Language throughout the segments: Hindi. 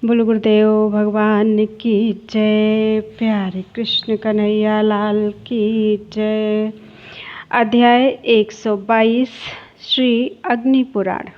बोलो गुरुदेव भगवान की जय। प्यारे कृष्ण कन्हैया लाल की जय। अध्याय 122 श्री अग्नि पुराण।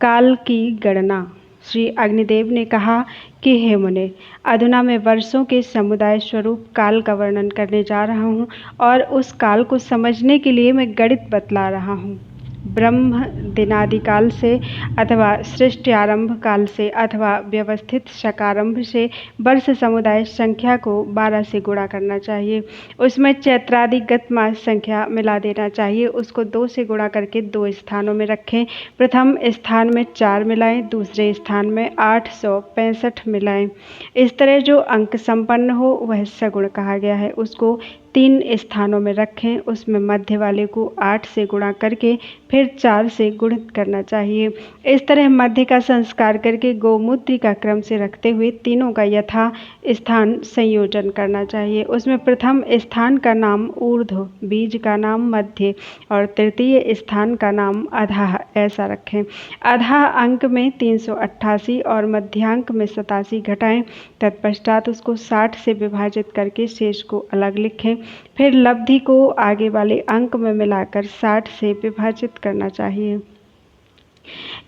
काल की गणना। श्री अग्निदेव ने कहा कि हे मुने, अधुना मैं वर्षों के समुदाय स्वरूप काल का वर्णन करने जा रहा हूँ और उस काल को समझने के लिए मैं गणित बतला रहा हूँ। ब्रह्म दिनादि काल से अथवा सृष्टि आरंभ काल से अथवा व्यवस्थित शकारंभ से वर्ष समुदाय संख्या को 12 से गुणा करना चाहिए। उसमें चैत्रादि गत मास संख्या मिला देना चाहिए। उसको 2 से गुणा करके 2 स्थानों में रखें। प्रथम स्थान में 4 मिलाएं, दूसरे स्थान में 865 मिलाएं। इस तरह जो अंक संपन्न हो वह सगुण कहा गया है। उसको 3 स्थानों में रखें। उसमें मध्य वाले को 8 से गुणा करके फिर 4 से गुणित करना चाहिए। इस तरह मध्य का संस्कार करके गोमूत्र का क्रम से रखते हुए तीनों का यथा स्थान संयोजन करना चाहिए। उसमें प्रथम स्थान का नाम ऊर्ध्व, बीज का नाम मध्य और तृतीय स्थान का नाम अधः ऐसा रखें। अधः अंक में 388 और मध्यांक में 87 घटाएं। तत्पश्चात उसको 60 से विभाजित करके शेष को अलग लिखें। फिर लब्धि को आगे वाले अंक में मिलाकर 60 से विभाजित करना चाहिए।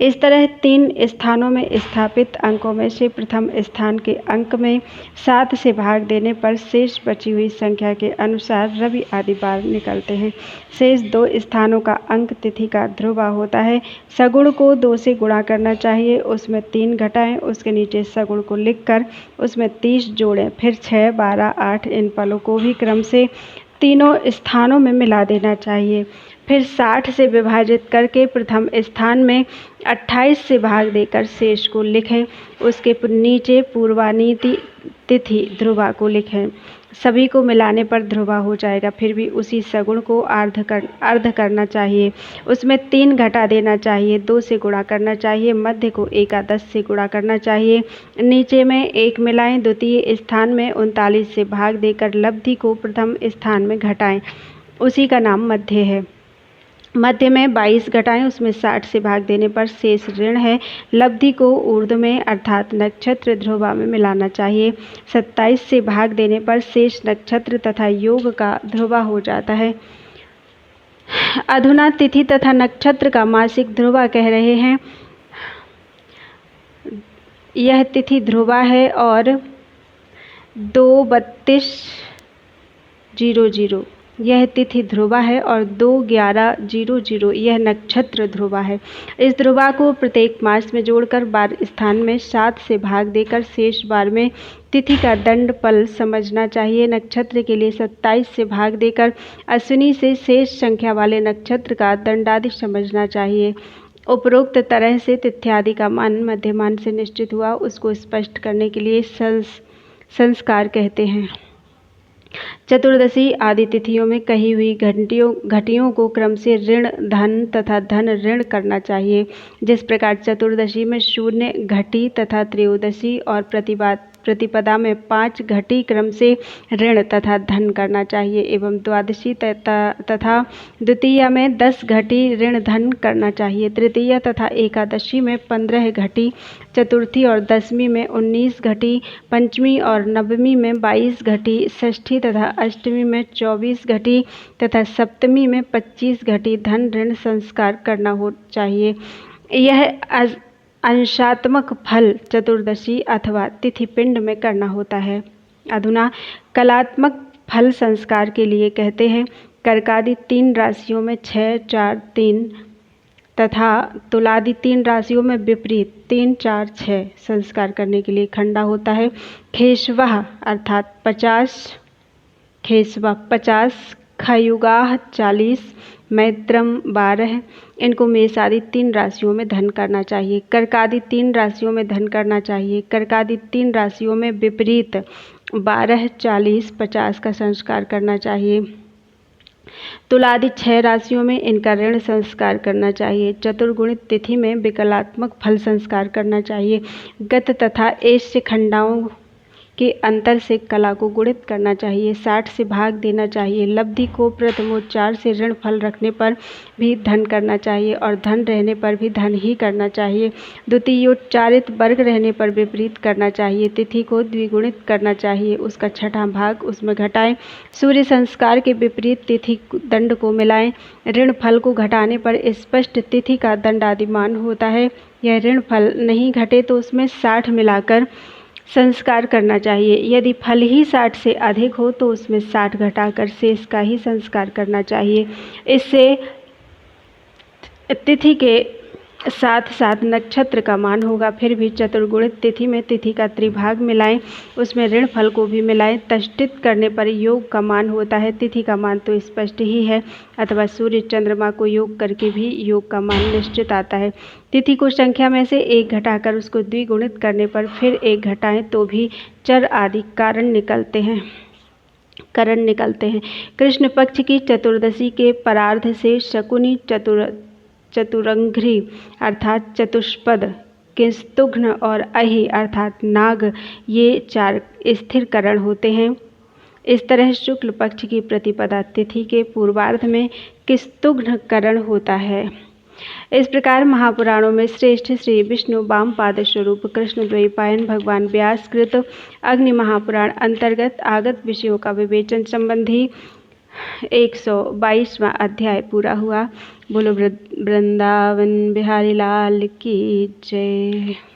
इस तरह 3 स्थानों में स्थापित अंकों में से प्रथम स्थान के अंक में 7 से भाग देने पर शेष बची हुई संख्या के अनुसार रवि आदि बार निकलते हैं। शेष 2 स्थानों का अंक तिथि का ध्रुवा होता है। सगुण को 2 से गुणा करना चाहिए। उसमें 3 घटाएं। उसके नीचे सगुण को लिखकर उसमें 30 जोड़ें। फिर 6, 12, 8 इन फलों को भी क्रम से तीनों स्थानों में मिला देना चाहिए। फिर 60 से विभाजित करके प्रथम स्थान में 28 से भाग देकर शेष को लिखें। उसके नीचे पूर्वानीति तिथि ध्रुवा को लिखें। सभी को मिलाने पर ध्रुवा हो जाएगा। फिर भी उसी सगुण को अर्ध करना चाहिए। उसमें 3 घटा देना चाहिए। 2 से गुणा करना चाहिए। मध्य को 11 से गुणा करना चाहिए। नीचे में 1 मिलाएं। द्वितीय स्थान में 39 से भाग देकर लब्धि को प्रथम स्थान में घटाएं। उसी का नाम मध्य है। मध्य में 22 घटाएं। उसमें 60 से भाग देने पर शेष ऋण है। लब्धि को ऊर्ध्व में अर्थात नक्षत्र ध्रुवा में मिलाना चाहिए। 27 से भाग देने पर शेष नक्षत्र तथा योग का ध्रुवा हो जाता है। अधुना तिथि तथा नक्षत्र का मासिक ध्रुवा कह रहे हैं। यह तिथि ध्रुवा है और 2-32-00 यह तिथि ध्रुवा है और 2-11-00 यह नक्षत्र ध्रुवा है। इस ध्रुवा को प्रत्येक मास में जोड़कर 12 स्थान में 7 से भाग देकर शेष बार में तिथि का दंड फल समझना चाहिए। नक्षत्र के लिए 27 से भाग देकर अश्विनी से शेष संख्या वाले नक्षत्र का दंडादि समझना चाहिए। उपरोक्त तरह से तिथ्यादि का मान मध्यमान से निश्चित हुआ, उसको स्पष्ट करने के लिए संस्कार कहते हैं। चतुर्दशी आदि तिथियों में कही हुई घटियों को क्रम से ऋण धन तथा धन ऋण करना चाहिए। जिस प्रकार चतुर्दशी में 0 घटी तथा त्रयोदशी और प्रतिपदा में 5 घटी क्रम से ऋण तथा धन करना चाहिए एवं द्वादशी तथा द्वितीया में 10 घटी ऋण धन करना चाहिए। तृतीया तथा एकादशी में 15 घटी, चतुर्थी और दशमी में 19 घटी, पंचमी और नवमी में 22 घटी, षष्ठी तथा अष्टमी में 24 घटी तथा सप्तमी में 25 घटी धन ऋण संस्कार करना हो चाहिए। यह अंशात्मक फल चतुर्दशी अथवा तिथि पिंड में करना होता है। अधुना कलात्मक फल संस्कार के लिए कहते हैं। कर्कादि 3 राशियों में 6, 4, 3 तथा तुलादि 3 राशियों में विपरीत 3, 4, 6 संस्कार करने के लिए खंडा होता है। खेशवः अर्थात 50, खयुगाः 40, मैत्रम 12 इनको मेष आदि 3 राशियों में धन करना चाहिए। कर्कादि 3 राशियों में धन करना चाहिए। कर्कादि 3 राशियों में विपरीत 12, 40, 50 का संस्कार करना चाहिए। तुलादि 6 राशियों में इनका ऋण संस्कार करना चाहिए। चतुर्गुणित तिथि में विकलात्मक फल संस्कार करना चाहिए। गत तथा ऐश्य खंडाओं के अंतर से कला को गुणित करना चाहिए, 60 से भाग देना चाहिए। लब्धि को प्रथमोच्चार से ऋण फल रखने पर भी धन करना चाहिए और धन रहने पर भी धन ही करना चाहिए। द्वितीयोच्चारित वर्ग रहने पर विपरीत करना चाहिए। तिथि को द्विगुणित करना चाहिए, उसका छठा भाग उसमें घटाएं। सूर्य संस्कार के विपरीत तिथि दंड को मिलाएं। ऋण फल को घटाने पर स्पष्ट तिथि का दंडादिमान होता है। यह ऋण फल नहीं घटे तो उसमें 60 मिलाकर संस्कार करना चाहिए। यदि फल ही 60 से अधिक हो तो उसमें 60 घटाकर शेष का ही संस्कार करना चाहिए। इससे तिथि के साथ साथ नक्षत्र का मान होगा। फिर भी चतुर्गुणित तिथि में तिथि का त्रिभाग मिलाएं, उसमें ऋण फल को भी मिलाएं। तष्टित करने पर योग का मान होता है। तिथि का मान तो स्पष्ट ही है, अथवा सूर्य चंद्रमा को योग करके भी योग का मान निश्चित आता है। तिथि को संख्या में से 1 घटाकर उसको द्विगुणित करने पर फिर 1 घटाएं तो भी चर आदि करण निकलते हैं। कृष्ण पक्ष की चतुर्दशी के परार्ध से शकुनी चतुरंघ्रि अर्थात चतुष्पद, किंस्तुघ्न और अहि अर्थात नाग, ये 4 स्थिर करण होते हैं। इस तरह शुक्ल पक्ष की प्रतिपदा तिथि के पूर्वार्ध में किंस्तुघ्न करण होता है। इस प्रकार महापुराणों में श्रेष्ठ श्री विष्णु वामपाद स्वरूप कृष्ण द्वैपायन भगवान व्यास कृत अग्नि महापुराण अंतर्गत आगत विषयों का विवेचन संबंधी 122वां अध्याय पूरा हुआ। बोलो वृंदावन बिहारी लाल की जय।